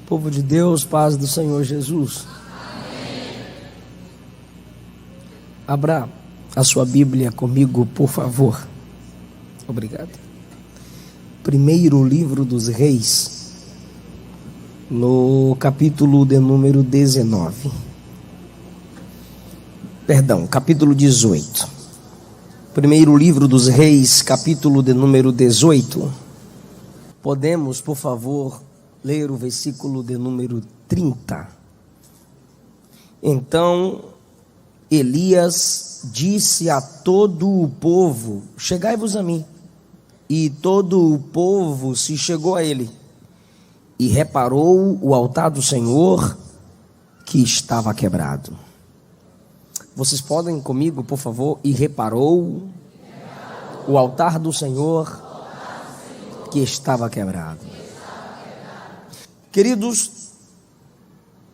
Povo de Deus, paz do Senhor Jesus. Amém. Abra a sua Bíblia comigo, por favor. Obrigado. Primeiro livro dos Reis, no capítulo de número 19. Perdão, capítulo 18. Primeiro livro dos Reis, capítulo de número 18. Podemos, por favor, ler o versículo de número 30. Então Elias disse a todo o povo: chegai-vos a mim. E todo o povo se chegou a ele, e reparou o altar do Senhor que estava quebrado. Vocês podem comigo, por favor? E reparou o altar do Senhor que estava quebrado. Queridos,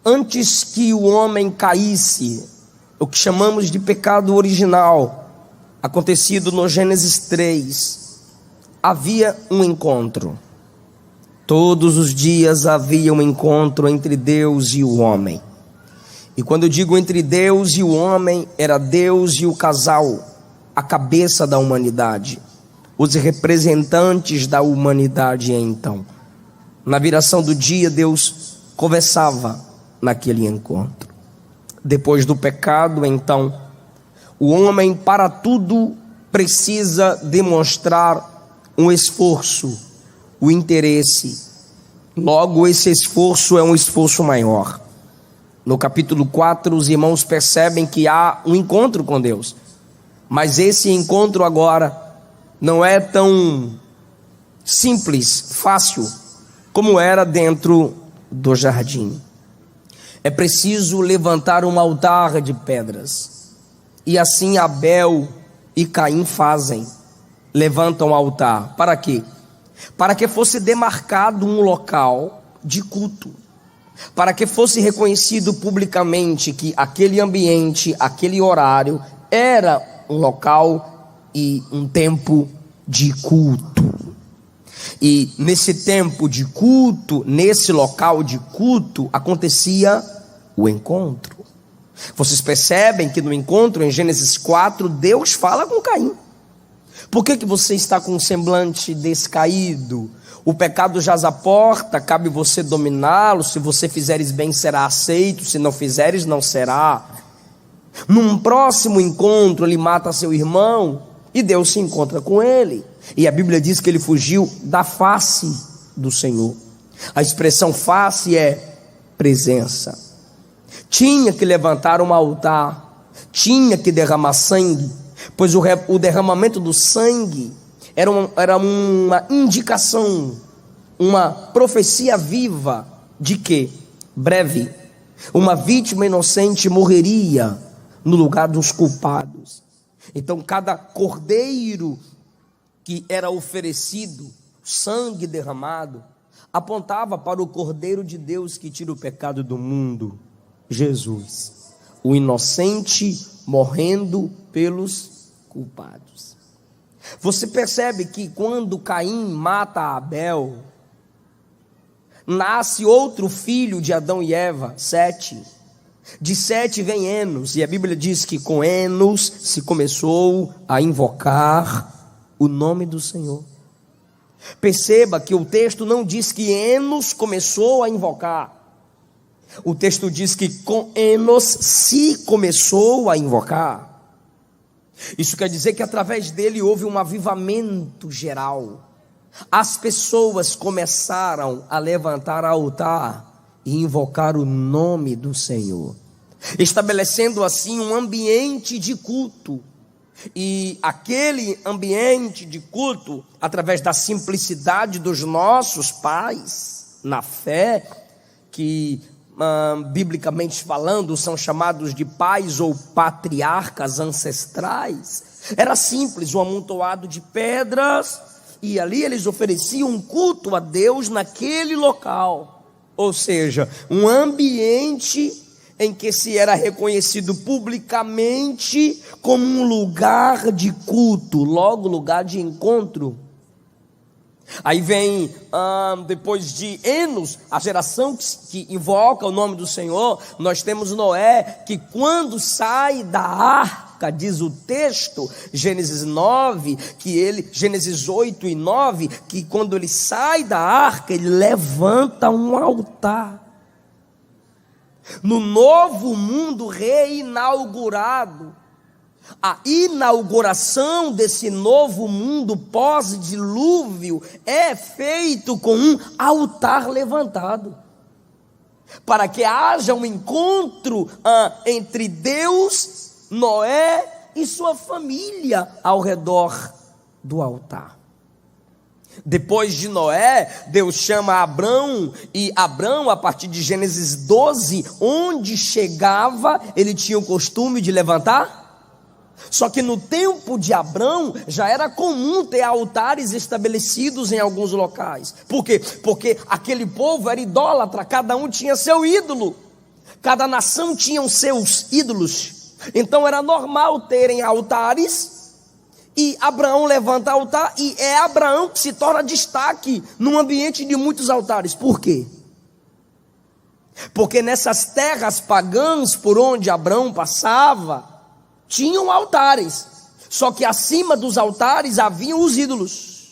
antes que o homem caísse, o que chamamos de pecado original, acontecido no Gênesis 3, havia um encontro. Todos os dias havia um encontro entre Deus e o homem. E quando eu digo entre Deus e o homem, era Deus e o casal, a cabeça da humanidade, os representantes da humanidade. Então, na viração do dia, Deus conversava naquele encontro. Depois do pecado, então, o homem para tudo precisa demonstrar um esforço, o interesse. Logo, esse esforço é um esforço maior. No capítulo 4, os irmãos percebem que há um encontro com Deus. Mas esse encontro agora não é tão simples, fácil, como era dentro do jardim. É preciso levantar um altar de pedras. E assim Abel e Caim fazem. Levantam o altar. Para quê? Para que fosse demarcado um local de culto. Para que fosse reconhecido publicamente que aquele ambiente, aquele horário, era um local e um tempo de culto. E nesse tempo de culto, nesse local de culto, acontecia o encontro. Vocês percebem que no encontro, em Gênesis 4, Deus fala com Caim. Por que você está com um semblante descaído? O pecado jaz à porta, cabe você dominá-lo. Se você fizeres bem, será aceito. Se não fizeres, não será. Num próximo encontro, ele mata seu irmão e Deus se encontra com ele. E a Bíblia diz que ele fugiu da face do Senhor. A expressão face é presença. Tinha que levantar um altar, tinha que derramar sangue, pois o derramamento do sangue era uma indicação, uma profecia viva de que, breve, uma vítima inocente morreria no lugar dos culpados. Então cada cordeiro que era oferecido, sangue derramado, apontava para o Cordeiro de Deus que tira o pecado do mundo, Jesus, o inocente morrendo pelos culpados. Você percebe que quando Caim mata Abel, nasce outro filho de Adão e Eva, Sete. De Sete vem Enos, e a Bíblia diz que com Enos se começou a invocar o nome do Senhor. Perceba que o texto não diz que Enos começou a invocar. O texto diz que com Enos se começou a invocar. Isso quer dizer que através dele houve um avivamento geral. As pessoas começaram a levantar altar e invocar o nome do Senhor, estabelecendo assim um ambiente de culto. E aquele ambiente de culto, através da simplicidade dos nossos pais na fé, que biblicamente falando são chamados de pais ou patriarcas ancestrais, era simples, um amontoado de pedras, e ali eles ofereciam um culto a Deus naquele local. Ou seja, um ambiente em que se era reconhecido publicamente como um lugar de culto, logo lugar de encontro. Aí vem, depois de Enos, a geração que invoca o nome do Senhor. Nós temos Noé, que quando sai da arca, diz o texto, Gênesis 9, Gênesis 8 e 9, que quando ele sai da arca, ele levanta um altar. No novo mundo reinaugurado, a inauguração desse novo mundo pós-dilúvio é feito com um altar levantado, para que haja um encontro entre Deus, Noé e sua família ao redor do altar. Depois de Noé, Deus chama Abrão, e Abrão, a partir de Gênesis 12, onde chegava, ele tinha o costume de levantar. Só que no tempo de Abrão, já era comum ter altares estabelecidos em alguns locais. Por quê? Porque aquele povo era idólatra, cada um tinha seu ídolo, cada nação tinha os seus ídolos. Então era normal terem altares, e Abraão levanta altar, e é Abraão que se torna destaque num ambiente de muitos altares. Por quê? Porque nessas terras pagãs por onde Abraão passava, tinham altares, só que acima dos altares haviam os ídolos.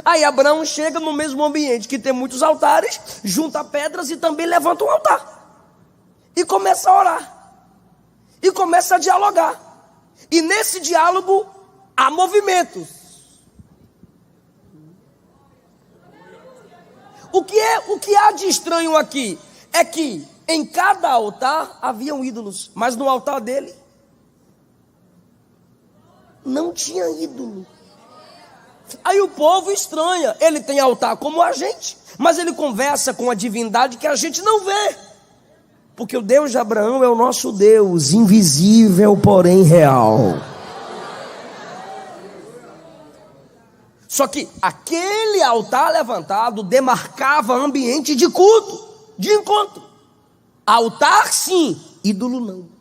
Aí Abraão chega no mesmo ambiente que tem muitos altares, junta pedras e também levanta um altar, e começa a orar, e começa a dialogar, e nesse diálogo há movimentos. O que há de estranho aqui é que em cada altar haviam ídolos, mas no altar dele não tinha ídolo. Aí o povo estranha, ele tem altar como a gente, mas ele conversa com a divindade que a gente não vê, porque o Deus de Abraão é o nosso Deus, invisível porém real. Só que aquele altar levantado demarcava ambiente de culto, de encontro. Altar sim, ídolo não.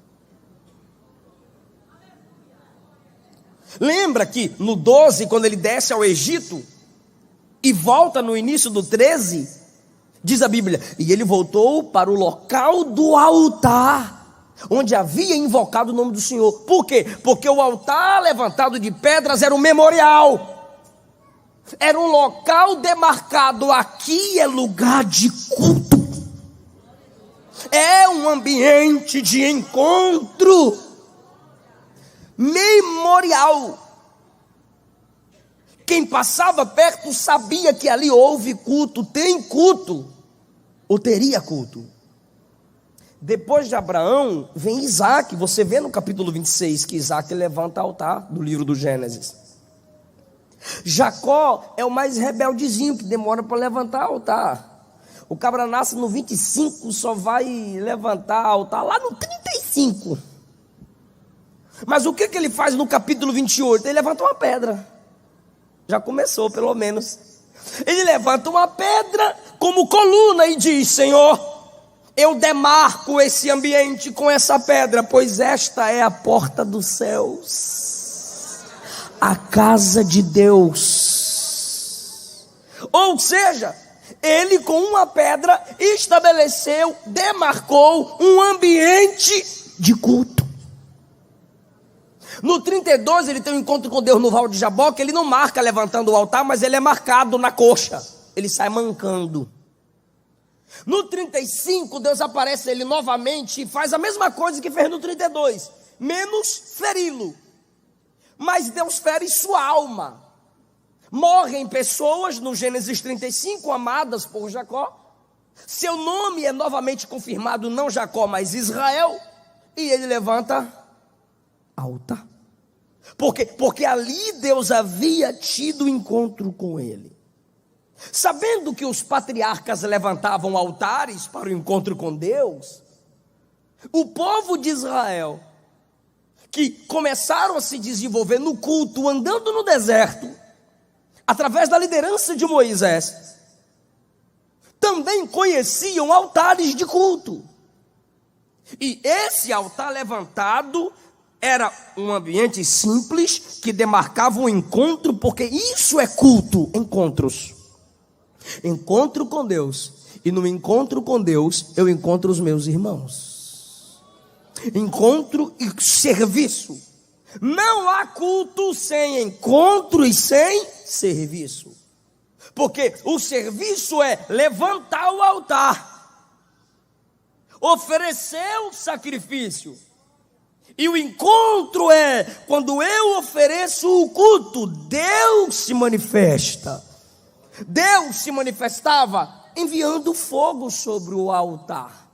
Lembra que no 12, quando ele desce ao Egito e volta no início do 13, diz a Bíblia, e ele voltou para o local do altar, onde havia invocado o nome do Senhor. Por quê? Porque o altar levantado de pedras era um memorial, era um local demarcado, aqui é lugar de culto, é um ambiente de encontro memorial. Quem passava perto sabia que ali houve culto, tem culto, ou teria culto. Depois de Abraão vem Isaac. Você vê no capítulo 26 que Isaac levanta altar do livro do Gênesis. Jacó é o mais rebeldezinho, que demora para levantar altar. O cabra nasce no 25, só vai levantar altar lá no 35. Mas o que ele faz no capítulo 28? Ele levanta uma pedra. Já começou, pelo menos. Ele levanta uma pedra como coluna e diz: Senhor, eu demarco esse ambiente com essa pedra, pois esta é a porta dos céus, a casa de Deus. Ou seja, ele com uma pedra estabeleceu, demarcou um ambiente de culto. No 32 ele tem um encontro com Deus no Val de Jaboque. Ele não marca levantando o altar, mas ele é marcado na coxa, ele sai mancando. No 35 Deus aparece a ele novamente e faz a mesma coisa que fez no 32, menos feri-lo. Mas Deus fere sua alma. Morrem pessoas no Gênesis 35, amadas por Jacó. Seu nome é novamente confirmado, não Jacó, mas Israel. E ele levanta altar. Por quê? Porque ali Deus havia tido encontro com ele. Sabendo que os patriarcas levantavam altares para o encontro com Deus, o povo de Israel, que começaram a se desenvolver no culto, andando no deserto, através da liderança de Moisés, também conheciam altares de culto. E esse altar levantado Era um ambiente simples que demarcava um encontro, porque isso é culto, encontros. Encontro com Deus. E no encontro com Deus, eu encontro os meus irmãos. Encontro e serviço. Não há culto sem encontro e sem serviço. Porque o serviço é levantar o altar, oferecer o sacrifício. E o encontro é quando eu ofereço o culto, Deus se manifesta. Deus se manifestava enviando fogo sobre o altar.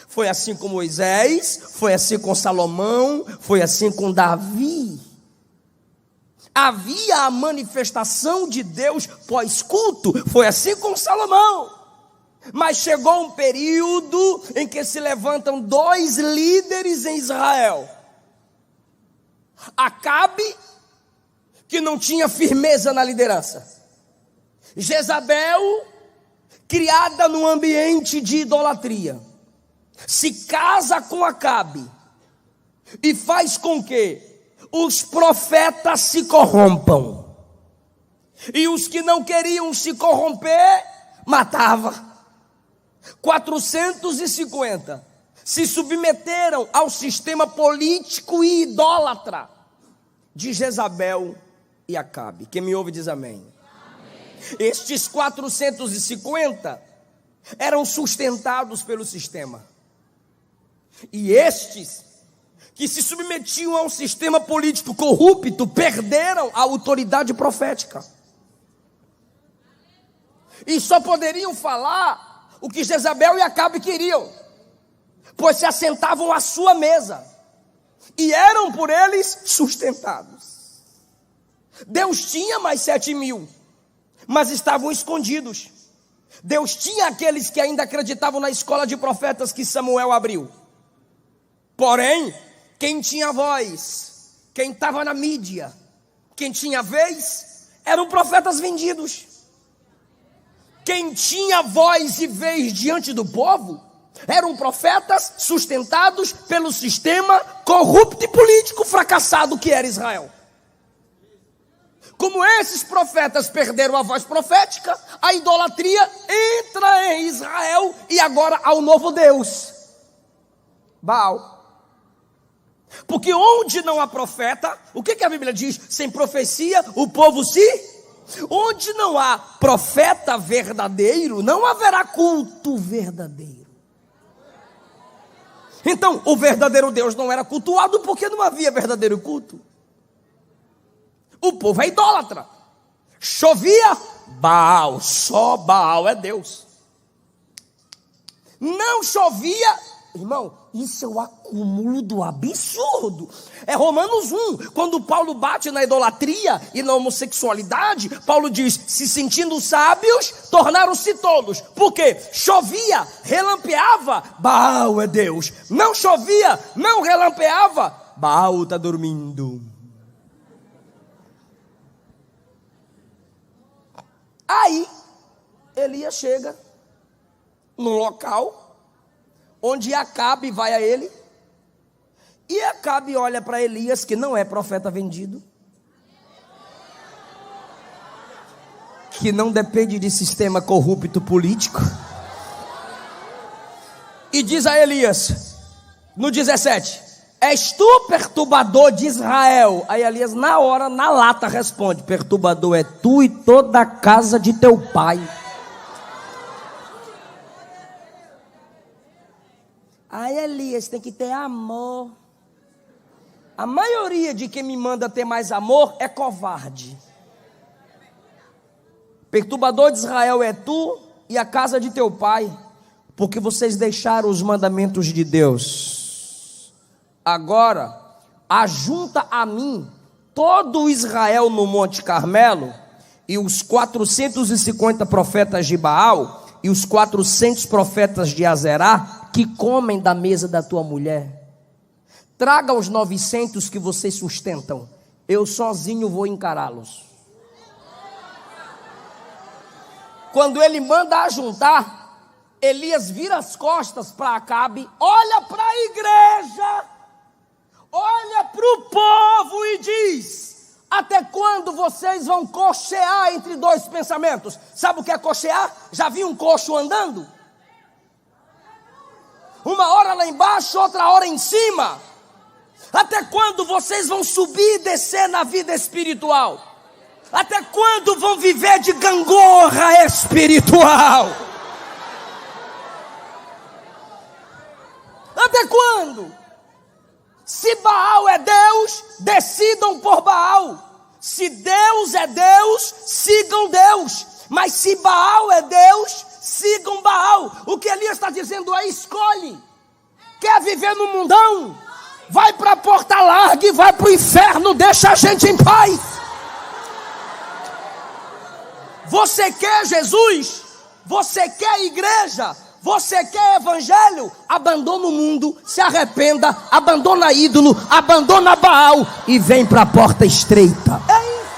Foi assim com Moisés, foi assim com Salomão, foi assim com Davi. Havia a manifestação de Deus pós-culto, foi assim com Salomão. Mas chegou um período em que se levantam 2 líderes em Israel. Acabe, que não tinha firmeza na liderança. Jezabel, criada num ambiente de idolatria, se casa com Acabe e faz com que os profetas se corrompam. E os que não queriam se corromper, matava. 450 se submeteram ao sistema político e idólatra de Jezabel e Acabe. Quem me ouve diz amém. Estes 450 eram sustentados pelo sistema. E estes que se submetiam a um sistema político corrupto perderam a autoridade profética. E só poderiam falar o que Jezabel e Acabe queriam, pois se assentavam à sua mesa e eram por eles sustentados. Deus tinha mais 7.000, mas estavam escondidos. Deus tinha aqueles que ainda acreditavam na escola de profetas que Samuel abriu. Porém, quem tinha voz, quem estava na mídia, quem tinha vez, eram profetas vendidos. Quem tinha voz e vez diante do povo, eram profetas sustentados pelo sistema corrupto e político fracassado que era Israel. Como esses profetas perderam a voz profética, a idolatria entra em Israel e agora há um novo Deus, Baal. Porque onde não há profeta, o que a Bíblia diz? Sem profecia o povo se... Onde não há profeta verdadeiro, não haverá culto verdadeiro. Então, o verdadeiro Deus não era cultuado porque não havia verdadeiro culto. O povo é idólatra. Chovia, Baal, só Baal é Deus. Não chovia, irmão, isso é o acúmulo do absurdo. É Romanos 1, quando Paulo bate na idolatria e na homossexualidade, Paulo diz, se sentindo sábios, tornaram-se tolos. Por quê? Chovia, relampeava, Baal é Deus. Não chovia, não relampeava, Baal está dormindo. Aí, Elias chega no local onde Acabe vai a ele, e Acabe olha para Elias, que não é profeta vendido, que não depende de sistema corrupto político, e diz a Elias, no 17, és tu perturbador de Israel? Aí Elias na hora, na lata responde, perturbador é tu e toda a casa de teu pai. Aí Elias tem que ter amor. A maioria de quem me manda ter mais amor é covarde. Perturbador de Israel é tu e a casa de teu pai, porque vocês deixaram os mandamentos de Deus. Agora, ajunta a mim todo o Israel no Monte Carmelo, e os 450 profetas de Baal, e os 400 profetas de Azerá, que comem da mesa da tua mulher. Traga os 900 que vocês sustentam, eu sozinho vou encará-los. Quando ele manda ajuntar, Elias vira as costas para Acabe, olha para a igreja, olha para o povo e diz: até quando vocês vão cochear entre dois pensamentos? Sabe o que é cochear? Já viu um coxo andando? Uma hora lá embaixo, outra hora em cima. Até quando vocês vão subir e descer na vida espiritual? Até quando vão viver de gangorra espiritual? Até quando? Se Baal é Deus, decidam por Baal. Se Deus é Deus, sigam Deus. Mas se Baal é Deus, sigam Baal. O que Elias está dizendo é: escolhe. Quer viver no mundão? Vai para a porta larga e vai para o inferno. Deixa a gente em paz. Você quer Jesus? Você quer igreja? Você quer evangelho? Abandona o mundo, se arrependa, abandona ídolo, abandona Baal e vem para a porta estreita. É isso.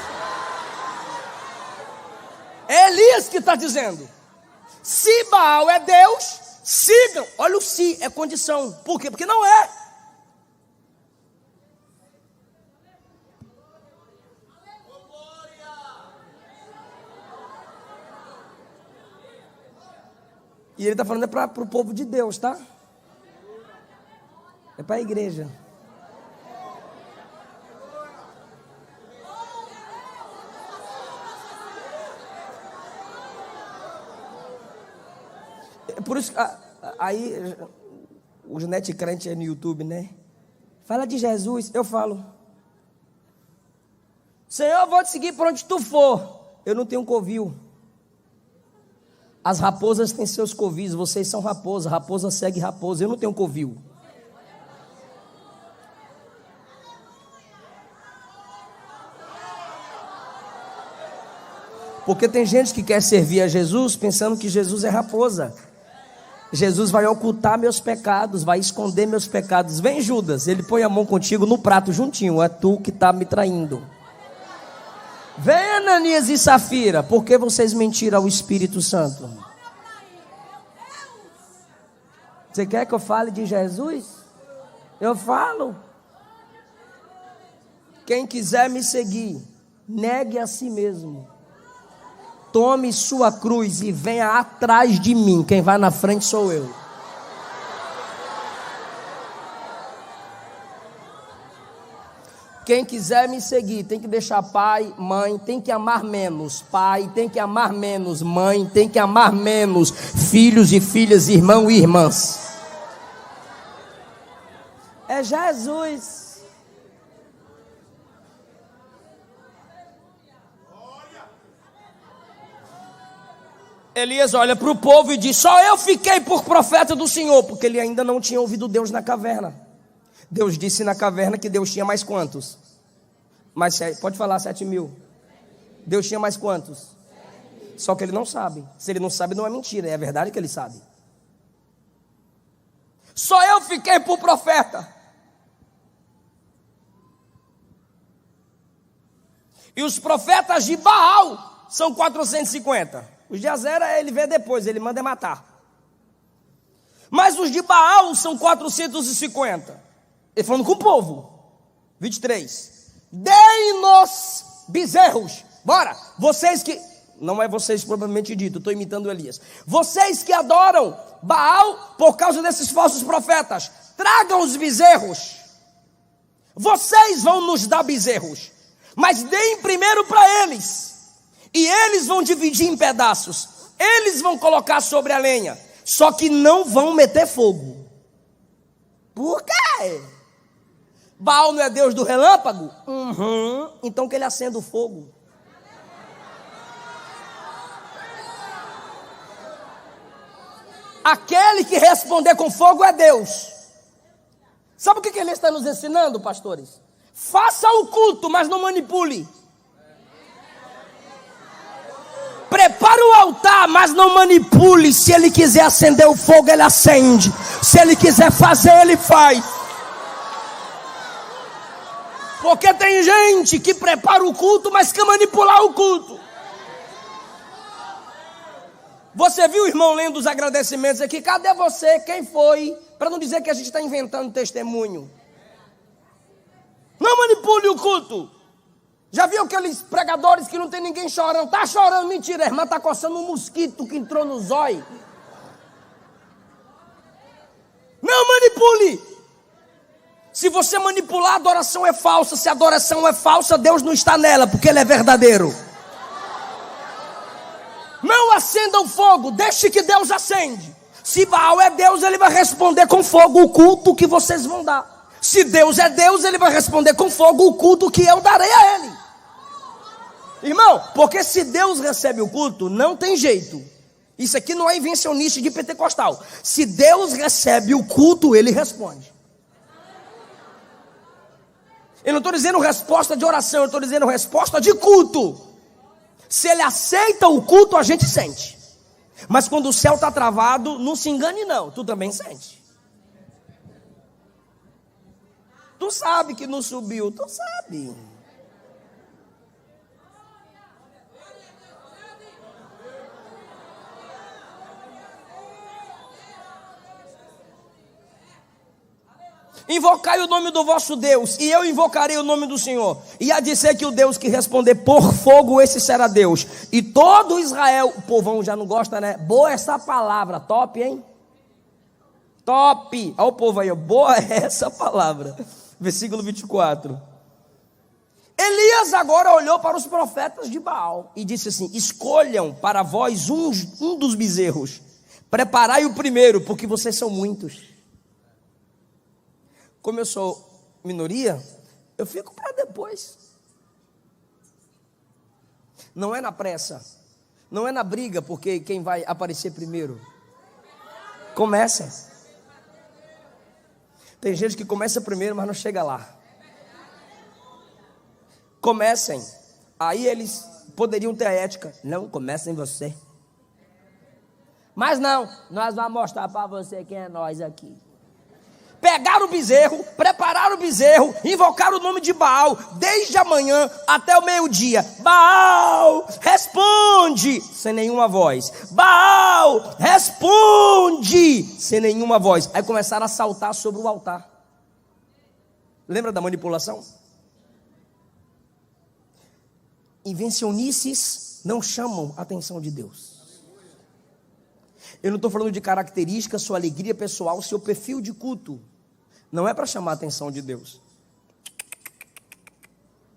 É Elias que está dizendo. Se Baal é Deus, sigam. Olha o se, é condição. Por quê? Porque não é. E ele está falando para o povo de Deus, tá? É para a igreja. É por isso que aí os net crentes aí no YouTube, né? Fala de Jesus, eu falo: Senhor, eu vou te seguir por onde tu for. Eu não tenho covil. As raposas têm seus covis, vocês são raposa, raposa segue raposa, eu não tenho covil. Porque tem gente que quer servir a Jesus pensando que Jesus é raposa. Jesus vai ocultar meus pecados, vai esconder meus pecados. Vem Judas, ele põe a mão contigo no prato juntinho, é tu que está me traindo. Vem Ananias e Safira, por que vocês mentiram ao Espírito Santo? Você quer que eu fale de Jesus? Eu falo. Quem quiser me seguir, negue a si mesmo. Tome sua cruz e venha atrás de mim. Quem vai na frente sou eu. Quem quiser me seguir tem que deixar pai, mãe, tem que amar menos pai, tem que amar menos mãe, tem que amar menos filhos e filhas, irmãos e irmãs. É Jesus. Elias olha para o povo e diz: só eu fiquei por profeta do Senhor, porque ele ainda não tinha ouvido Deus na caverna. Deus disse na caverna que Deus tinha mais quantos? Mais, pode falar 7.000. Deus tinha mais quantos? Só que ele não sabe. Se ele não sabe, não é mentira, é verdade que ele sabe. Só eu fiquei por profeta. E os profetas de Baal são 450. Os de Azera ele vê depois, ele manda matar. Mas os de Baal são 450. Ele falando com o povo. 23. Deem-nos bezerros. Bora. Vocês que... Não é vocês propriamente dito, estou imitando Elias. Vocês que adoram Baal por causa desses falsos profetas, tragam os bezerros. Vocês vão nos dar bezerros, mas deem primeiro para eles. E eles vão dividir em pedaços. Eles vão colocar sobre a lenha. Só que não vão meter fogo. Por quê? Baal não é Deus do relâmpago? Então que ele acenda o fogo. Aquele que responder com fogo é Deus. Sabe o que ele está nos ensinando, pastores? Faça o culto, mas não manipule. Prepare o altar, mas não manipule. Se ele quiser acender o fogo, ele acende. Se ele quiser fazer, ele faz. Porque tem gente que prepara o culto, mas quer manipular o culto. Você viu o irmão lendo os agradecimentos aqui? Cadê você? Quem foi? Para não dizer que a gente está inventando testemunho. manipule o culto. Já viu aqueles pregadores que não tem ninguém chorando? Tá chorando, mentira, a irmã tá coçando um mosquito que entrou no zóio. Não manipule. Se você manipular, a adoração é falsa. Se a adoração é falsa, Deus não está nela, porque Ele é verdadeiro. Não acenda o fogo, deixe que Deus acende. Se Baal é Deus, Ele vai responder com fogo o culto que vocês vão dar. Se Deus é Deus, Ele vai responder com fogo o culto que eu darei a Ele. Irmão, porque se Deus recebe o culto, não tem jeito. Isso aqui não é invencionista de pentecostal. Se Deus recebe o culto, Ele responde. Eu não estou dizendo resposta de oração, eu estou dizendo resposta de culto. Se Ele aceita o culto, a gente sente. Mas quando o céu está travado, não se engane não, tu também sente. Tu sabe que não subiu, tu sabe. Invocai o nome do vosso Deus, e eu invocarei o nome do Senhor. E há de ser que o Deus que responder por fogo, esse será Deus. E todo Israel, o povão já não gosta, né? Boa essa palavra, top, hein? Top. Olha o povo aí, boa essa palavra. Versículo 24. Elias agora olhou para os profetas de Baal e disse assim: escolham para vós um dos bezerros, preparai o primeiro, porque vocês são muitos. Como eu sou minoria, eu fico para depois. Não é na pressa, não é na briga, porque quem vai aparecer primeiro. Começa. Tem gente que começa primeiro, mas não chega lá. Comecem. Aí eles poderiam ter a ética. Não, comecem você. Mas não, nós vamos mostrar para você quem é nós aqui. Pegaram o bezerro, prepararam o bezerro, invocaram o nome de Baal, desde a manhã até o meio-dia. Baal, responde, sem nenhuma voz. Baal, responde, sem nenhuma voz. Aí começaram a saltar sobre o altar. Lembra da manipulação? Invencionices não chamam a atenção de Deus. Eu não estou falando de características, sua alegria pessoal, seu perfil de culto. Não é para chamar a atenção de Deus.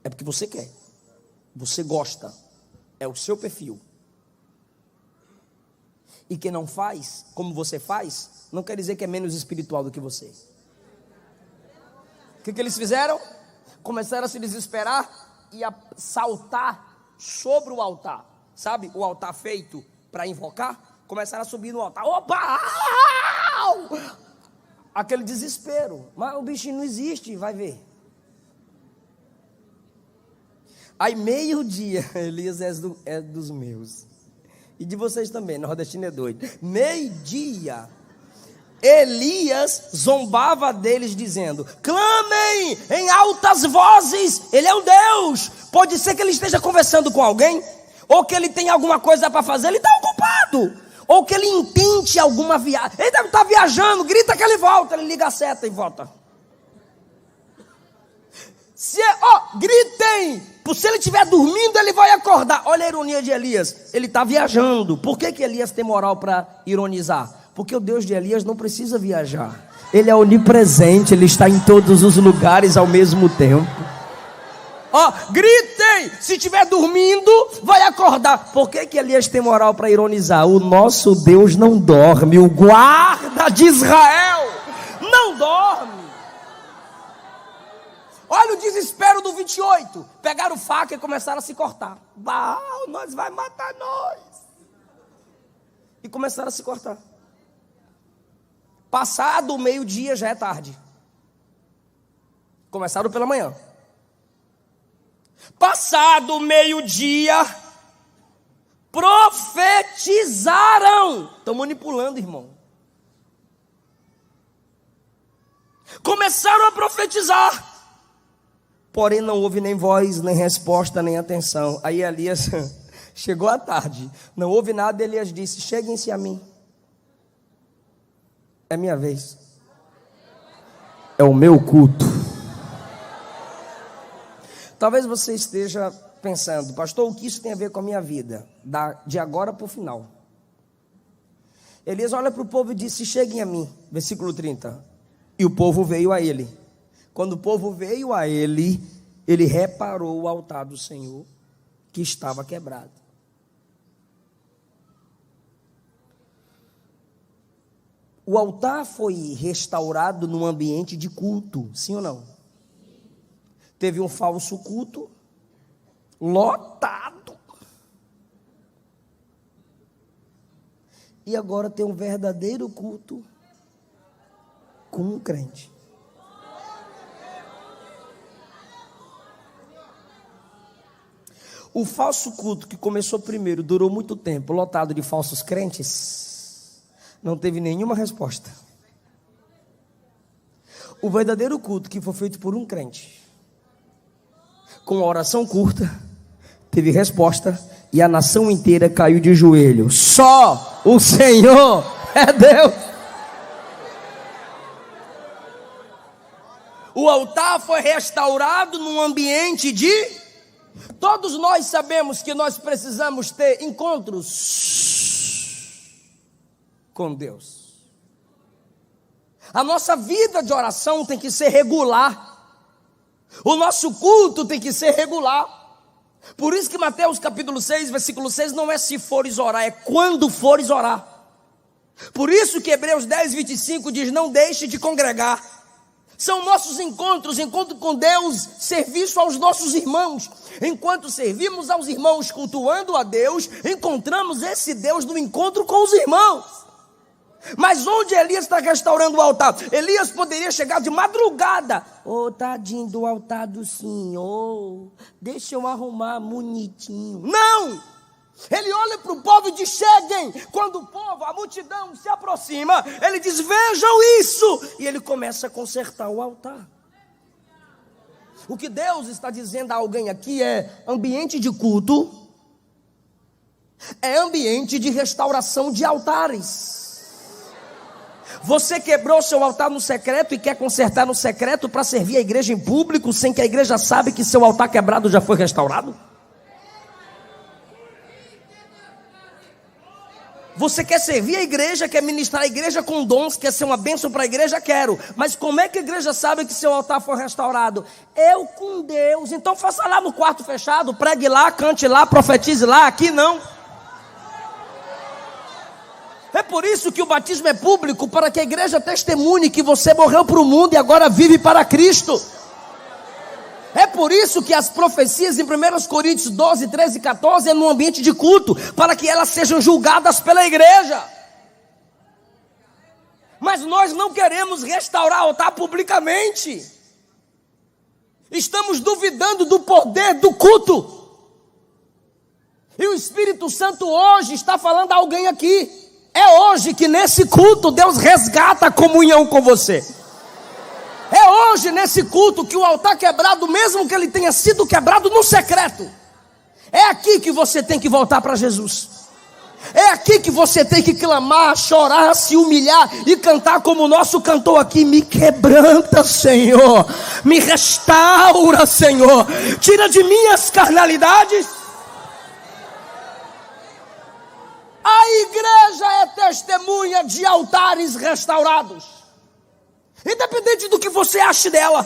É porque você quer. Você gosta. É o seu perfil. E quem não faz, como você faz, não quer dizer que é menos espiritual do que você. O que eles fizeram? Começaram a se desesperar e a saltar sobre o altar. Sabe o altar feito para invocar? Começaram a subir no altar. Opa! Aquele desespero. Mas o bichinho não existe, vai ver. Aí meio-dia, Elias é dos meus. E de vocês também, nordestino é doido. Meio-dia, Elias zombava deles dizendo: clamem em altas vozes, ele é um Deus. Pode ser que ele esteja conversando com alguém, ou que ele tenha alguma coisa para fazer, ele está ocupado. Ou que ele intente alguma viagem. Ele deve estar viajando, grita que ele volta. Ele liga a seta e volta. Gritem. Se ele estiver dormindo, ele vai acordar. Olha a ironia de Elias. Ele está viajando. Por que Elias tem moral para ironizar? Porque o Deus de Elias não precisa viajar. Ele é onipresente. Ele está em todos os lugares ao mesmo tempo. Gritem, se estiver dormindo, vai acordar. Por que Elias tem moral para ironizar? O nosso Deus não dorme, o guarda de Israel não dorme. Olha o desespero do 28. Pegaram faca e começaram a se cortar. Baal, nós vai matar nós. E começaram a se cortar. Passado o meio-dia já é tarde. Começaram pela manhã. Passado o meio-dia, profetizaram. Estão manipulando, irmão. Começaram a profetizar. Porém não houve nem voz, nem resposta, nem atenção. Aí Elias chegou à tarde. Não houve nada, Elias disse: cheguem-se a mim. É minha vez. É o meu culto. Talvez você esteja pensando, pastor, o que isso tem a ver com a minha vida? De agora para o final. Elias olha para o povo e disse, cheguem a mim, versículo 30. E o povo veio a ele. Quando o povo veio a ele, ele reparou o altar do Senhor, que estava quebrado. O altar foi restaurado num ambiente de culto, sim ou não? Teve um falso culto, lotado. E agora tem um verdadeiro culto com um crente. O falso culto que começou primeiro, durou muito tempo, lotado de falsos crentes, não teve nenhuma resposta. O verdadeiro culto que foi feito por um crente, com uma oração curta, teve resposta e a nação inteira caiu de joelho. Só o Senhor é Deus. O altar foi restaurado num ambiente de... Todos nós sabemos que nós precisamos ter encontros com Deus. A nossa vida de oração tem que ser regular. O nosso culto tem que ser regular. Por isso que Mateus capítulo 6, versículo 6, não é se fores orar, é quando fores orar. Por isso que Hebreus 10, 25 diz, não deixe de congregar. São nossos encontros, encontro com Deus, serviço aos nossos irmãos. Enquanto servimos aos irmãos, cultuando a Deus, encontramos esse Deus no encontro com os irmãos. Mas onde Elias está restaurando o altar? Elias poderia chegar de madrugada. Tadinho do altar do Senhor, deixa eu arrumar bonitinho. Não! Ele olha para o povo e diz, cheguem. Quando o povo, a multidão se aproxima, ele diz, vejam isso. E ele começa a consertar o altar. O que Deus está dizendo a alguém aqui é, ambiente de culto é ambiente de restauração de altares. Você quebrou seu altar no secreto e quer consertar no secreto para servir a igreja em público, sem que a igreja saiba que seu altar quebrado já foi restaurado? Você quer servir a igreja, quer ministrar a igreja com dons, quer ser uma bênção para a igreja? Quero. Mas como é que a igreja sabe que seu altar foi restaurado? Eu com Deus. Então faça lá no quarto fechado, pregue lá, cante lá, profetize lá, aqui não. É por isso que o batismo é público, para que a igreja testemunhe que você morreu para o mundo e agora vive para Cristo. É por isso que as profecias em 1 Coríntios 12, 13 e 14 é num ambiente de culto, para que elas sejam julgadas pela igreja. Mas nós não queremos restaurar o altar publicamente. Estamos duvidando do poder do culto. E o Espírito Santo hoje está falando a alguém aqui. É hoje que nesse culto Deus resgata a comunhão com você. É hoje nesse culto que o altar quebrado, mesmo que ele tenha sido quebrado no secreto, é aqui que você tem que voltar para Jesus. É aqui que você tem que clamar, chorar, se humilhar e cantar como o nosso cantor aqui. Me quebranta, Senhor. Me restaura, Senhor. Tira de mim as carnalidades. A igreja é testemunha de altares restaurados. Independente do que você ache dela.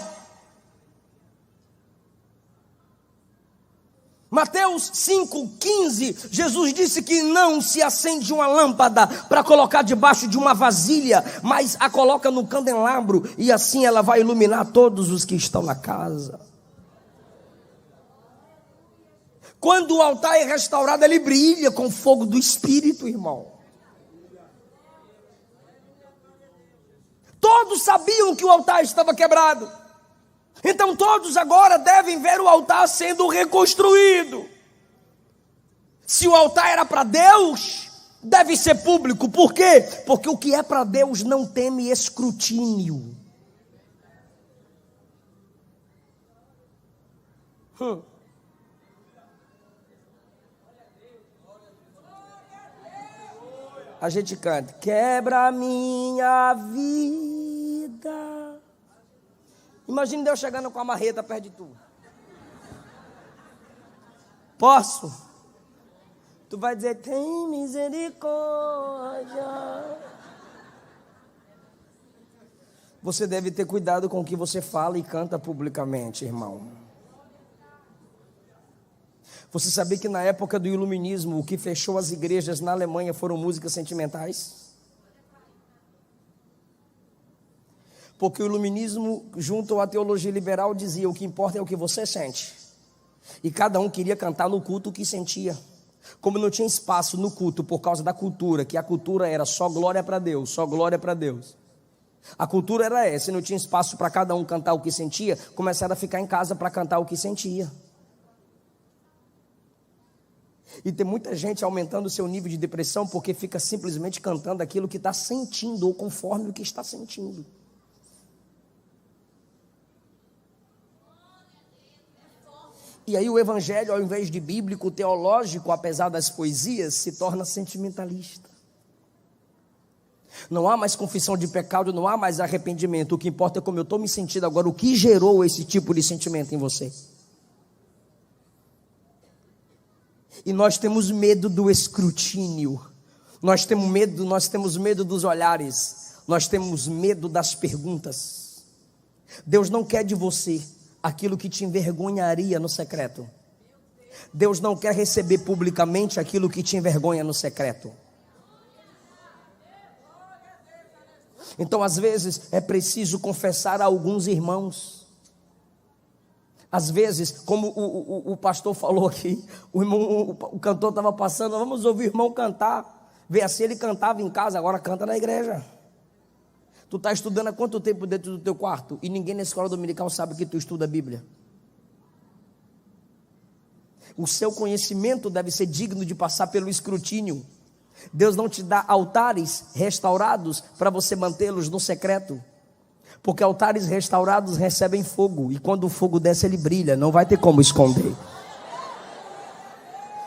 Mateus 5,15, Jesus disse que não se acende uma lâmpada para colocar debaixo de uma vasilha, mas a coloca no candelabro, e assim ela vai iluminar todos os que estão na casa. Quando o altar é restaurado, ele brilha com o fogo do Espírito, irmão. Todos sabiam que o altar estava quebrado. Então todos agora devem ver o altar sendo reconstruído. Se o altar era para Deus, deve ser público. Por quê? Porque o que é para Deus não teme escrutínio. A gente canta, quebra a minha vida. Imagine Deus chegando com a marreta perto de tu. Posso? Tu vai dizer, tem misericórdia. Você deve ter cuidado com o que você fala e canta publicamente, irmão. Você sabia que na época do iluminismo, o que fechou as igrejas na Alemanha foram músicas sentimentais? Porque o iluminismo, junto à teologia liberal, dizia: o que importa é o que você sente. E cada um queria cantar no culto o que sentia. Como não tinha espaço no culto por causa da cultura, que a cultura era só glória para Deus, só glória para Deus. A cultura era essa, e não tinha espaço para cada um cantar o que sentia, começaram a ficar em casa para cantar o que sentia. E tem muita gente aumentando o seu nível de depressão porque fica simplesmente cantando aquilo que está sentindo, ou conforme o que está sentindo. E aí o evangelho, ao invés de bíblico, teológico, apesar das poesias, se torna sentimentalista. Não há mais confissão de pecado, não há mais arrependimento. O que importa é como eu estou me sentindo agora, o que gerou esse tipo de sentimento em você. E nós temos medo do escrutínio, nós temos medo dos olhares, nós temos medo das perguntas. Deus não quer de você aquilo que te envergonharia no secreto. Deus não quer receber publicamente aquilo que te envergonha no secreto. Então, às vezes, é preciso confessar a alguns irmãos. Às vezes, como o pastor falou aqui, o cantor estava passando, vamos ouvir o irmão cantar. Vê assim, ele cantava em casa, agora canta na igreja. Tu está estudando há quanto tempo dentro do teu quarto? E ninguém na escola dominical sabe que tu estuda a Bíblia. O seu conhecimento deve ser digno de passar pelo escrutínio. Deus não te dá altares restaurados para você mantê-los no secreto. Porque altares restaurados recebem fogo. E quando o fogo desce, ele brilha. Não vai ter como esconder.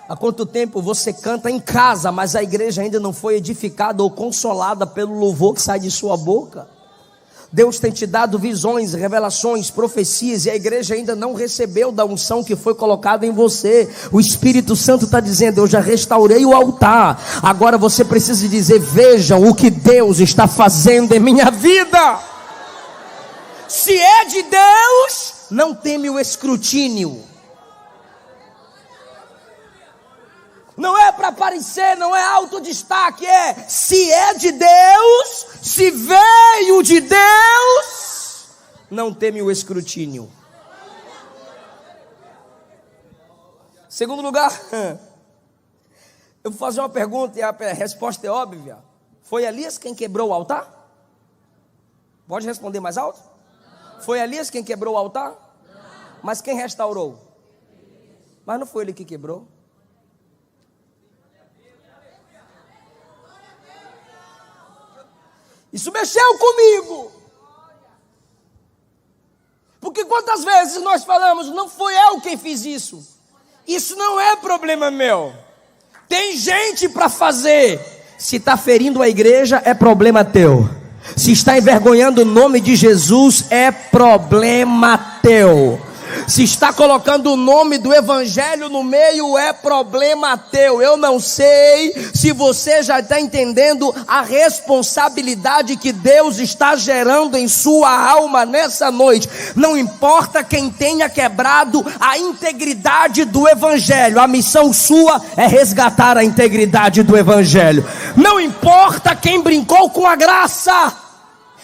Há quanto tempo você canta em casa, mas a igreja ainda não foi edificada ou consolada pelo louvor que sai de sua boca? Deus tem te dado visões, revelações, profecias, e a igreja ainda não recebeu da unção que foi colocada em você. O Espírito Santo está dizendo: eu já restaurei o altar. Agora você precisa dizer: vejam o que Deus está fazendo em minha vida. Se é de Deus, não teme o escrutínio. Não é para aparecer, não é autodestaque, se é de Deus, se veio de Deus, não teme o escrutínio. Segundo lugar, eu vou fazer uma pergunta e a resposta é óbvia. Foi Elias quem quebrou o altar? Pode responder mais alto? Foi Elias quem quebrou o altar? Mas quem restaurou? Mas não foi ele que quebrou. Isso mexeu comigo. Porque quantas vezes nós falamos: não fui eu quem fiz isso. Isso não é problema meu. Tem gente para fazer. Se está ferindo a igreja, é problema teu. Se está envergonhando o nome de Jesus, é problema teu. Se está colocando o nome do evangelho no meio, é problema teu. Eu não sei se você já está entendendo a responsabilidade que Deus está gerando em sua alma nessa noite. Não importa quem tenha quebrado a integridade do evangelho, a missão sua é resgatar a integridade do evangelho. Não importa quem brincou com a graça,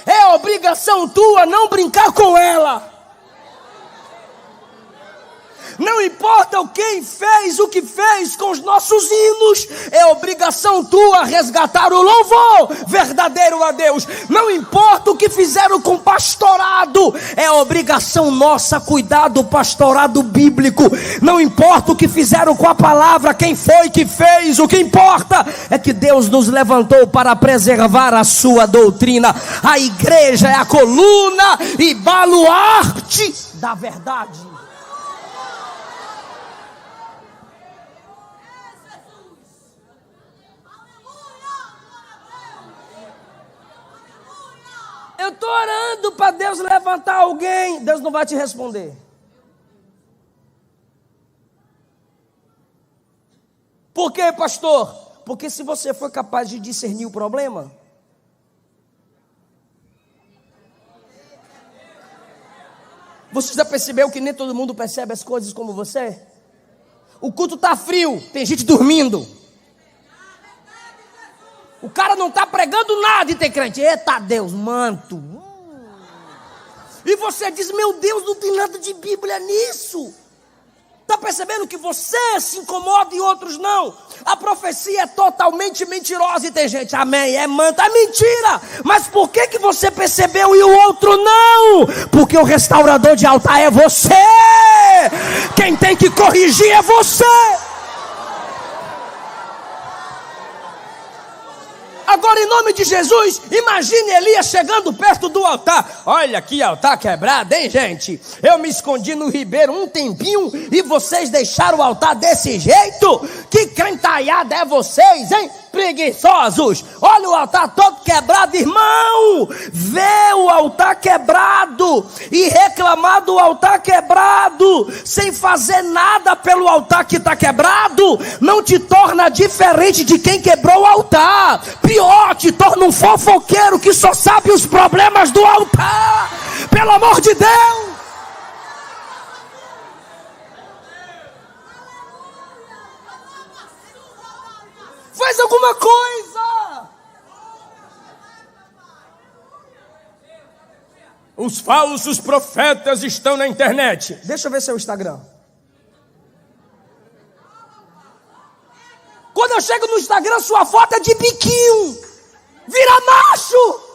é obrigação tua não brincar com ela. Não importa quem fez o que fez com os nossos hinos, é obrigação tua resgatar o louvor verdadeiro a Deus. Não importa o que fizeram com o pastorado, é obrigação nossa cuidar do pastorado bíblico. Não importa o que fizeram com a palavra, quem foi que fez, o que importa é que Deus nos levantou para preservar a sua doutrina. A igreja é a coluna e baluarte da verdade. Eu estou orando para Deus levantar alguém. Deus não vai te responder. Por quê, pastor? Porque se você for capaz de discernir o problema, você já percebeu que nem todo mundo percebe as coisas como você? O culto está frio, tem gente dormindo. O cara não está pregando nada e tem crente. Eita Deus, manto. E você diz, meu Deus, não tem nada de Bíblia nisso. Está percebendo que você se incomoda e outros não? A profecia é totalmente mentirosa e tem gente, amém, é manto, é mentira. Mas por que você percebeu e o outro não? Porque o restaurador de altar é você. Quem tem que corrigir é você. Agora, em nome de Jesus, imagine Elias chegando perto do altar. Olha que altar quebrado, hein, gente? Eu me escondi no ribeiro um tempinho e vocês deixaram o altar desse jeito? Que crentalhada é vocês, hein? Preguiçosos. Olha o altar todo quebrado, irmão. Vê o altar quebrado e reclamar do altar quebrado sem fazer nada pelo altar que está quebrado não te torna diferente de quem quebrou o altar. Pior, te torna um fofoqueiro que só sabe os problemas do altar. Pelo amor de Deus. Faz alguma coisa. Os falsos profetas estão na internet. Deixa eu ver seu Instagram. Quando eu chego no Instagram, sua foto é de biquinho. Vira macho.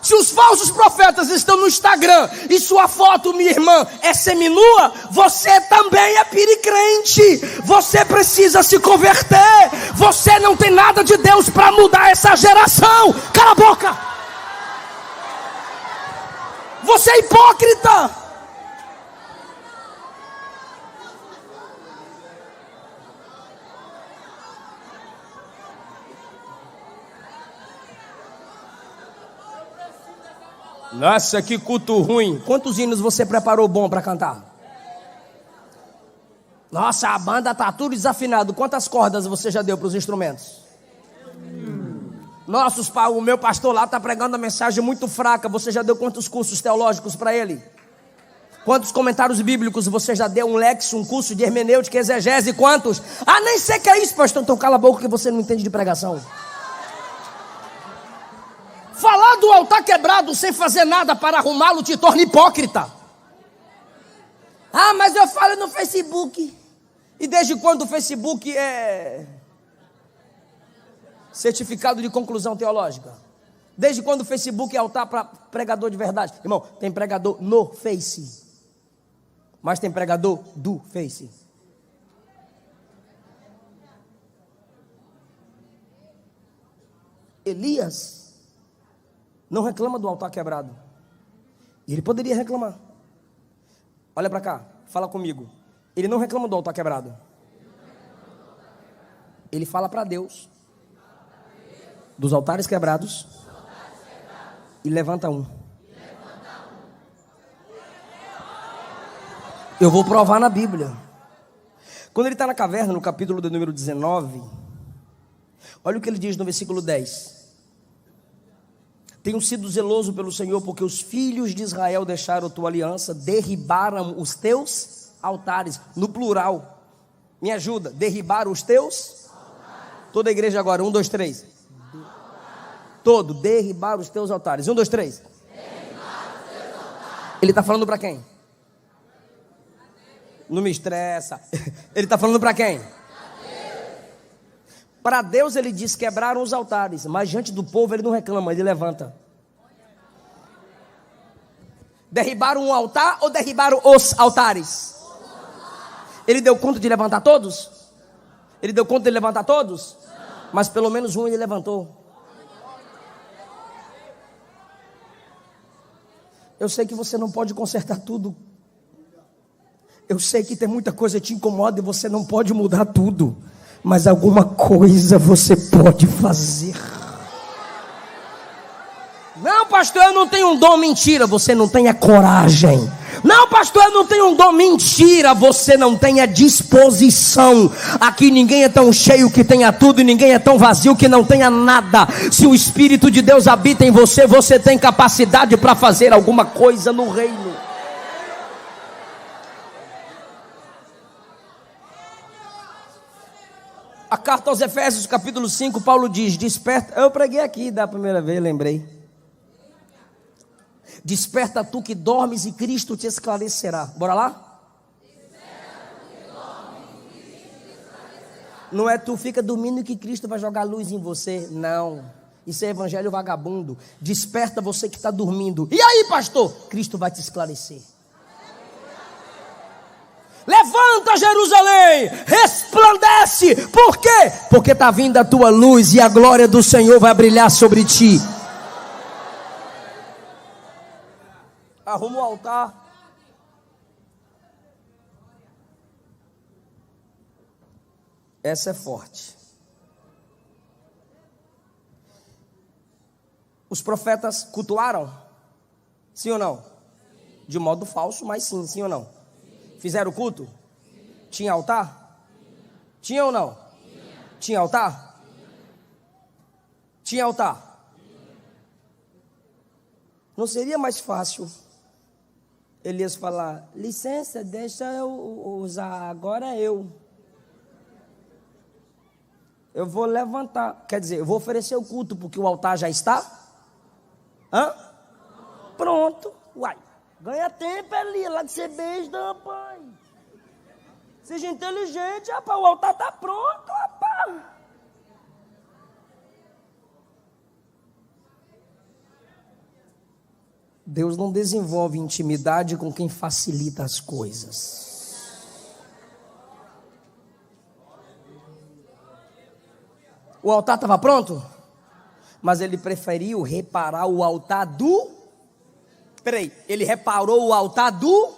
Se os falsos profetas estão no Instagram e sua foto, minha irmã, é seminua, você também é piricrente. Você precisa se converter. Você não tem nada de Deus para mudar essa geração. Cala a boca. Você é hipócrita. Nossa, que culto ruim. Quantos hinos você preparou bom para cantar? Nossa, a banda tá tudo desafinado. Quantas cordas você já deu para os instrumentos? Nossa, o meu pastor lá está pregando a mensagem muito fraca. Você já deu quantos cursos teológicos para ele? Quantos comentários bíblicos você já deu? Um lexo, um curso de hermenêutica, exegese, quantos? Ah, nem sei que é isso, pastor. Então cala a boca que você não entende de pregação. Falar do altar quebrado sem fazer nada para arrumá-lo te torna hipócrita. Ah, mas eu falo no Facebook. E desde quando o Facebook é certificado de conclusão teológica? Desde quando o Facebook é altar para pregador de verdade? Irmão, tem pregador no Face, mas tem pregador do Face. Elias não reclama do altar quebrado. E ele poderia reclamar. Olha para cá, fala comigo. Ele não reclama do altar quebrado. Ele fala para Deus dos altares quebrados e levanta um. Eu vou provar na Bíblia. Quando ele está na caverna, no capítulo de número 19, olha o que ele diz no versículo 10. Tenho sido zeloso pelo Senhor, porque os filhos de Israel deixaram a tua aliança, derribaram os teus altares, no plural. Me ajuda, derribaram os teus altares. Toda a igreja agora, 1, 2, 3. Todo, derribaram os teus altares. 1, 2, 3. Ele está falando para quem? Não me estressa. Ele está falando para quem? Para Deus ele diz, quebraram os altares, mas diante do povo ele não reclama, ele levanta. Derribaram um altar ou derribaram os altares? Ele deu conta de levantar todos? Ele deu conta de levantar todos? Mas pelo menos um ele levantou. Eu sei que você não pode consertar tudo. Eu sei que tem muita coisa que te incomoda e você não pode mudar tudo. Mas alguma coisa você pode fazer. Não, pastor, eu não tenho um dom. Mentira, você não tem a coragem. Não, pastor, eu não tenho um dom. Mentira, você não tem a disposição. Aqui ninguém é tão cheio que tenha tudo, e ninguém é tão vazio que não tenha nada. Se o Espírito de Deus habita em você, você tem capacidade para fazer alguma coisa no reino. A carta aos Efésios, capítulo 5, Paulo diz: desperta. Eu preguei aqui da primeira vez, lembrei. Desperta tu que dormes e Cristo te esclarecerá. Bora lá? Não é tu fica dormindo que Cristo vai jogar luz em você. Não, isso é evangelho vagabundo. Desperta você que está dormindo. E aí, pastor? Cristo vai te esclarecer. Levanta, Jerusalém, resplandece. Por quê? Porque está vindo a tua luz e a glória do Senhor vai brilhar sobre ti. Arruma o altar. Essa é forte. Os profetas cultuaram? Sim ou não? De modo falso, mas sim ou não? Fizeram culto? Tinha altar? Tinha ou não? Tinha altar? Tinha altar? Não seria mais fácil Elias falar: licença, deixa eu usar agora eu vou levantar, quer dizer, eu vou oferecer o culto porque o altar já está? Pronto, uai, ganha tempo, Elias, lá de ser beijo, rapaz. Seja inteligente, rapaz, o altar está pronto, rapaz. Deus não desenvolve intimidade com quem facilita as coisas. O altar estava pronto, mas ele preferiu reparar o altar do... ele reparou o altar do...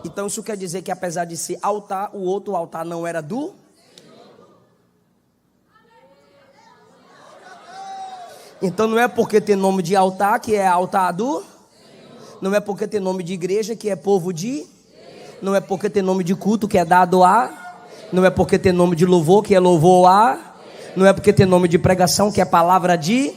Então isso quer dizer que apesar de ser altar, o outro altar não era do... Então não é porque tem nome de altar que é altar do... Não é porque tem nome de igreja que é povo de... Não é porque tem nome de culto que é dado a... Não é porque tem nome de louvor que é louvor a... Não é porque tem nome de pregação que é palavra de...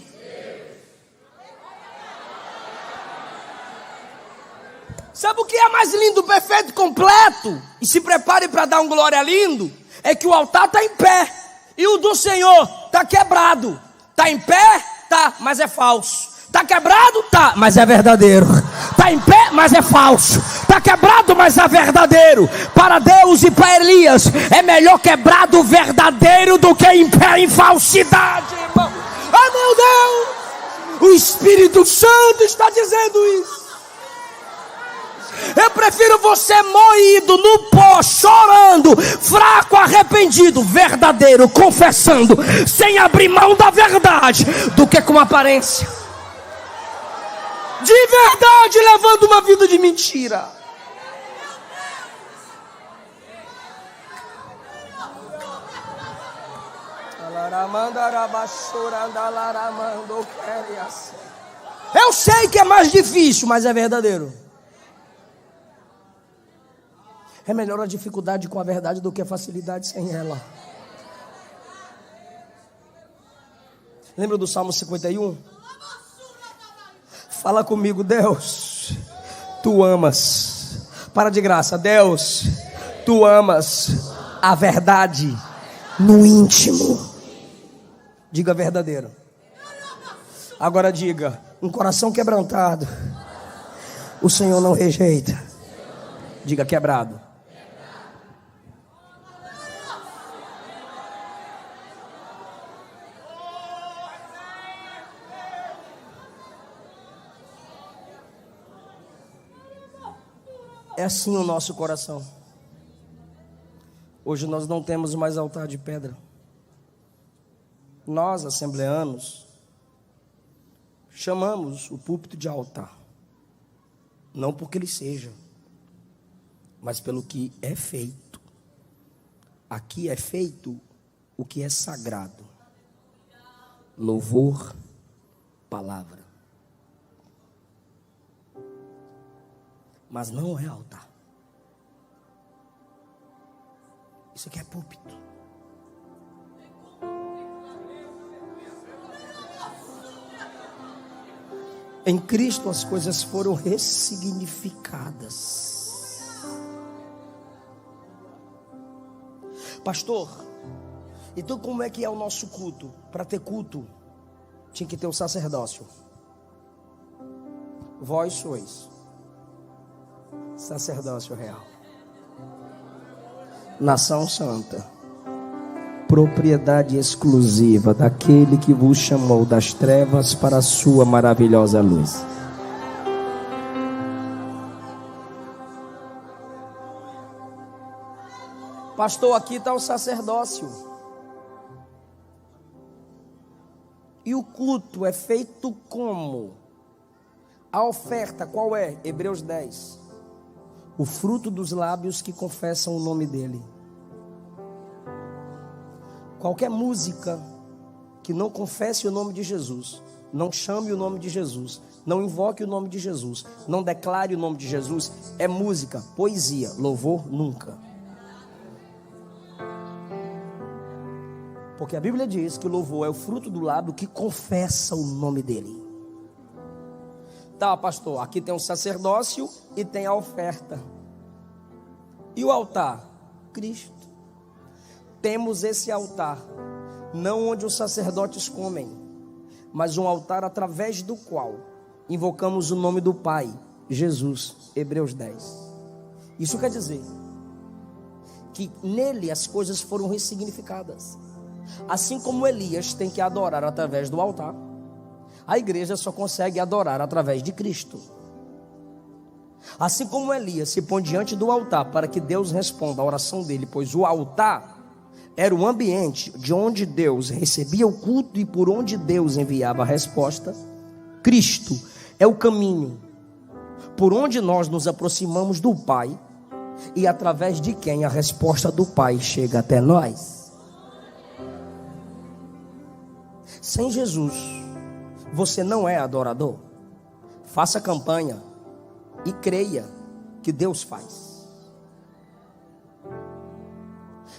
Sabe o que é mais lindo, perfeito, completo? E se prepare para dar um glória lindo. É que o altar está em pé e o do Senhor está quebrado. Está em pé? Tá, mas é falso. Está quebrado? Tá, mas é verdadeiro. Está em pé, mas é falso. Está quebrado, mas é verdadeiro. Para Deus e para Elias, é melhor quebrado verdadeiro do que em pé em falsidade, irmão. Ah, meu Deus! O Espírito Santo está dizendo isso. Eu prefiro você moído no pó, chorando, fraco, arrependido, verdadeiro, confessando, sem abrir mão da verdade, do que com aparência. De verdade, levando uma vida de mentira. Eu sei que é mais difícil, mas é verdadeiro. É melhor a dificuldade com a verdade do que a facilidade sem ela. Lembra do Salmo 51? Fala comigo, Deus, tu amas. Para de graça, Deus, tu amas a verdade no íntimo. Diga verdadeiro. Agora diga, um coração quebrantado o Senhor não rejeita. Diga quebrado. É assim o nosso coração. Hoje nós não temos mais altar de pedra. Nós, assembleanos, chamamos o púlpito de altar. Não porque ele seja, mas pelo que é feito. Aqui é feito o que é sagrado. Louvor, palavra. mas não é altar. Isso aqui é púlpito. Em Cristo as coisas foram ressignificadas. Pastor, então como é que é o nosso culto? Para ter culto, tinha que ter um sacerdócio. Vós sois sacerdócio real, nação santa, propriedade exclusiva daquele que vos chamou das trevas para a sua maravilhosa luz. Pastor, aqui está o sacerdócio. E o culto é feito como? A oferta qual é? Hebreus 10. O fruto dos lábios que confessam o nome dele. Qualquer música que não confesse o nome de Jesus, não chame o nome de Jesus, não invoque o nome de Jesus, não declare o nome de Jesus, é música, poesia, louvor nunca. Porque a Bíblia diz que o louvor é o fruto do lábio que confessa o nome dele. Tá, pastor, aqui tem um sacerdócio e tem a oferta. E o altar? Cristo. Temos esse altar, não onde os sacerdotes comem, mas um altar através do qual invocamos o nome do Pai, Jesus, Hebreus 10. Isso quer dizer que nele as coisas foram ressignificadas. Assim como Elias tem que adorar através do altar, a igreja só consegue adorar através de Cristo. Assim como Elias se põe diante do altar para que Deus responda a oração dele, pois o altar era o ambiente de onde Deus recebia o culto e por onde Deus enviava a resposta. Cristo é o caminho por onde nós nos aproximamos do Pai e através de quem a resposta do Pai chega até nós. Sem Jesus, você não é adorador. Faça campanha e creia que Deus faz.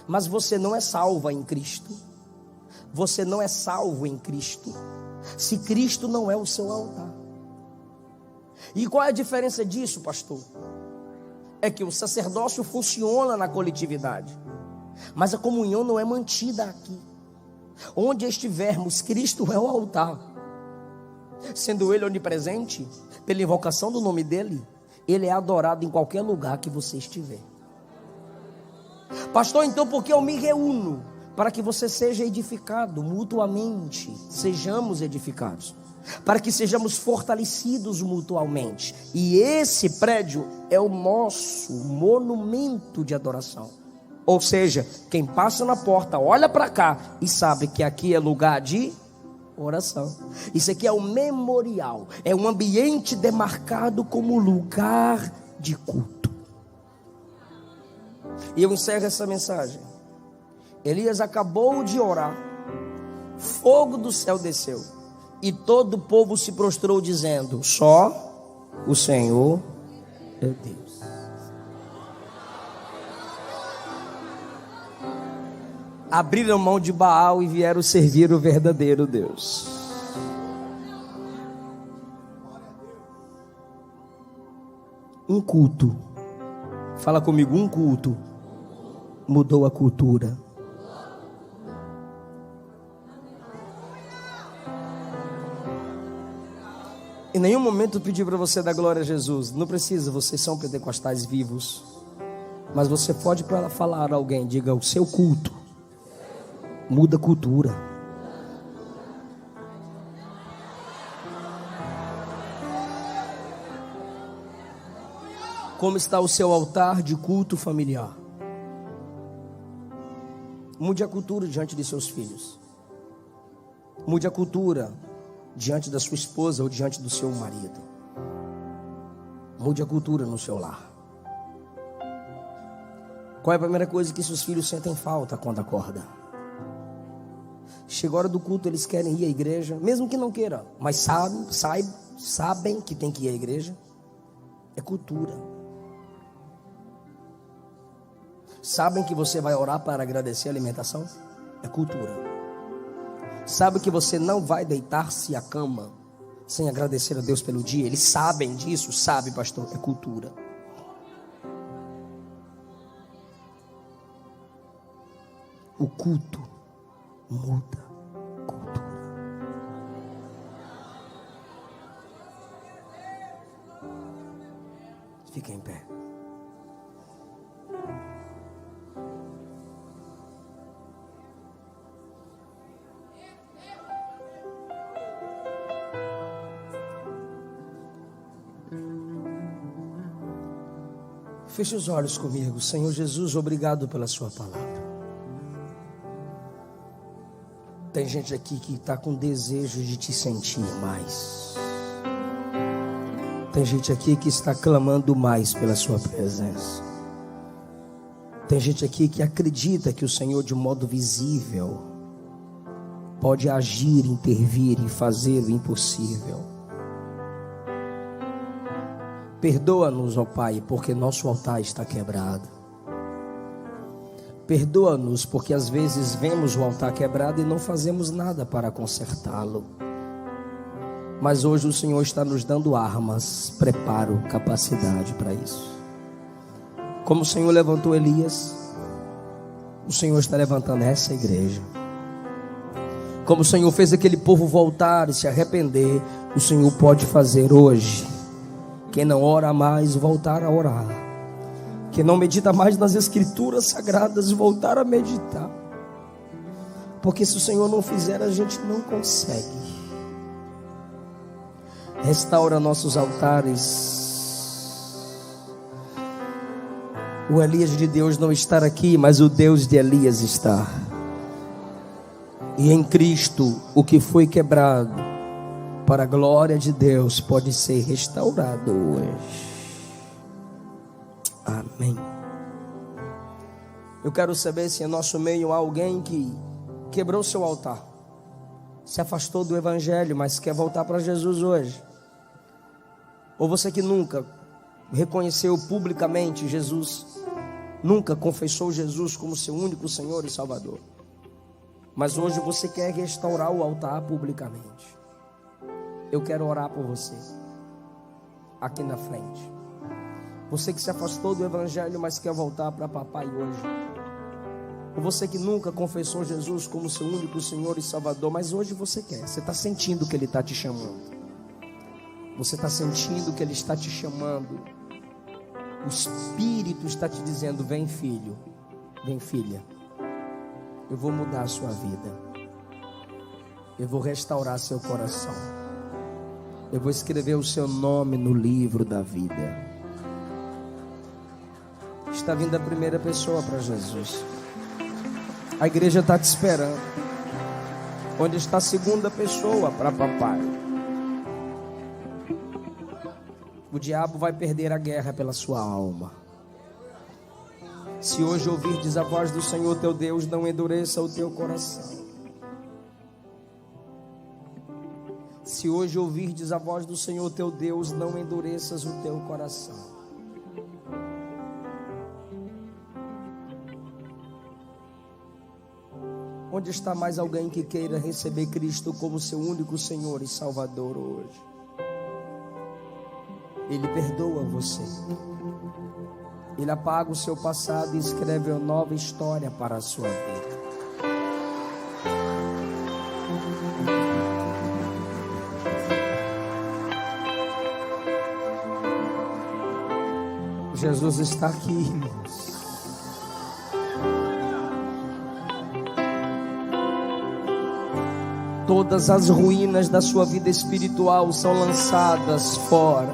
Mas você não é salva em Cristo. Você não é salvo em Cristo se Cristo não é o seu altar. E qual é a diferença disso, pastor? É que o sacerdócio funciona na coletividade, mas a comunhão não é mantida aqui. Onde estivermos, Cristo é o altar. Sendo Ele onipresente, pela invocação do nome dEle, Ele é adorado em qualquer lugar que você estiver. Pastor, então por que eu me reúno? Para que você seja edificado mutuamente. Sejamos edificados, para que sejamos fortalecidos mutuamente. E esse prédio é o nosso monumento de adoração. Ou seja, quem passa na porta olha para cá e sabe que aqui é lugar de oração. Isso aqui é um memorial, é um ambiente demarcado como lugar de culto. E eu encerro essa mensagem. Elias acabou de orar, fogo do céu desceu e todo o povo se prostrou dizendo: só o Senhor é Deus. Abriram mão de Baal e vieram servir o verdadeiro Deus. Um culto, fala comigo, um culto mudou a cultura. Em nenhum momento eu pedi para você dar glória a Jesus. Não precisa, vocês são pentecostais vivos. Mas você pode falar a alguém, diga: o seu culto muda a cultura. Como está o seu altar de culto familiar? Mude a cultura diante de seus filhos. Mude a cultura diante da sua esposa ou diante do seu marido. Mude a cultura no seu lar. Qual é a primeira coisa que seus filhos sentem falta quando acordam? Chega a hora do culto, eles querem ir à igreja, mesmo que não queiram, mas sabem que tem que ir à igreja. É cultura. Sabem que você vai orar para agradecer a alimentação? É cultura. Sabe que você não vai deitar-se à cama sem agradecer a Deus pelo dia? Eles sabem disso? Sabe, pastor? É cultura. O culto muda a cultura. Fica em pé. Feche os olhos comigo. Senhor Jesus, obrigado pela sua palavra. Tem gente aqui que está com desejo de te sentir mais. Tem gente aqui que está clamando mais pela sua presença. Tem gente aqui que acredita que o Senhor, de modo visível, pode agir, intervir e fazer o impossível. Perdoa-nos, ó Pai, porque nosso altar está quebrado. Perdoa-nos porque às vezes vemos o altar quebrado e não fazemos nada para consertá-lo. Mas hoje o Senhor está nos dando armas, preparo, capacidade para isso. Como o Senhor levantou Elias, o Senhor está levantando essa igreja. Como o Senhor fez aquele povo voltar e se arrepender, o Senhor pode fazer hoje. Quem não ora mais, voltar a orar. Quem não medita mais nas escrituras sagradas, voltar a meditar. Porque se o Senhor não fizer, a gente não consegue. Restaura nossos altares. O Elias de Deus não está aqui, mas o Deus de Elias está. E em Cristo, o que foi quebrado, para a glória de Deus, pode ser restaurado hoje. Amém. Eu quero saber se em nosso meio há alguém que quebrou seu altar, se afastou do Evangelho, mas quer voltar para Jesus hoje. Ou você que nunca reconheceu publicamente Jesus, nunca confessou Jesus como seu único Senhor e Salvador, mas hoje você quer restaurar o altar publicamente. Eu quero orar por você, aqui na frente. Você que se afastou do Evangelho, mas quer voltar para papai hoje. Ou você que nunca confessou Jesus como seu único Senhor e Salvador, mas hoje você quer. Você está sentindo que Ele está te chamando. Você está sentindo que Ele está te chamando. O Espírito está te dizendo: vem filho, vem filha. Eu vou mudar a sua vida. Eu vou restaurar seu coração. Eu vou escrever o seu nome no livro da vida. Está vindo a primeira pessoa para Jesus. A igreja está te esperando. Onde está a segunda pessoa para papai? O diabo vai perder a guerra pela sua alma. Se hoje ouvirdes a voz do Senhor teu Deus, não endureça o teu coração. Se hoje ouvirdes a voz do Senhor teu Deus, não endureças o teu coração. Onde está mais alguém que queira receber Cristo como seu único Senhor e Salvador hoje? Ele perdoa você. Ele apaga o seu passado e escreve uma nova história para a sua vida. Jesus está aqui, irmãos. Todas as ruínas da sua vida espiritual são lançadas fora.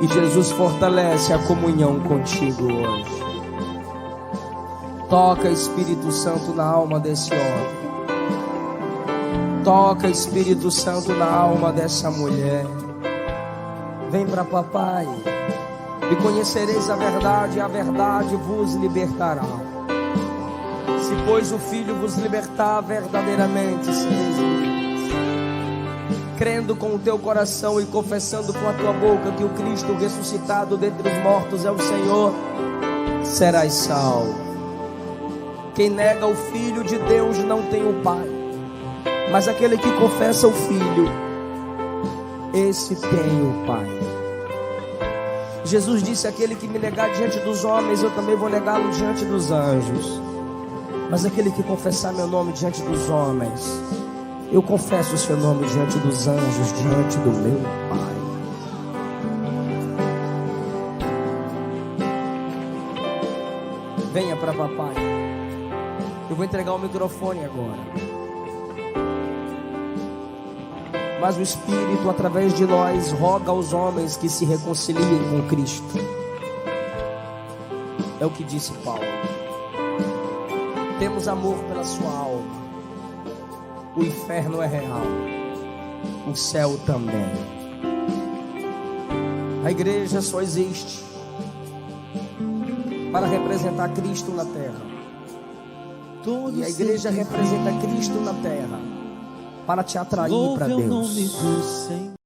E Jesus fortalece a comunhão contigo hoje. Toca, Espírito Santo, na alma desse homem. Toca, Espírito Santo, na alma dessa mulher. Vem para papai. E conhecereis a verdade, e a verdade vos libertará. Se pois o Filho vos libertar, verdadeiramente sereis livres. Crendo com o teu coração e confessando com a tua boca que o Cristo ressuscitado dentre os mortos é o Senhor, serás salvo. Quem nega o Filho de Deus não tem o Pai, mas aquele que confessa o Filho, esse tem o Pai. Jesus disse: aquele que me negar diante dos homens, eu também vou negá-lo diante dos anjos. Mas aquele que confessar meu nome diante dos homens, eu confesso o seu nome diante dos anjos, diante do meu Pai. Venha para papai. Eu vou entregar o microfone agora. Mas o Espírito, através de nós, roga aos homens que se reconciliem com Cristo. É o que disse Paulo. Temos amor pela sua alma. O inferno é real, o céu também. A igreja só existe para representar Cristo na terra. E a igreja representa Cristo na terra para te atrair para Deus.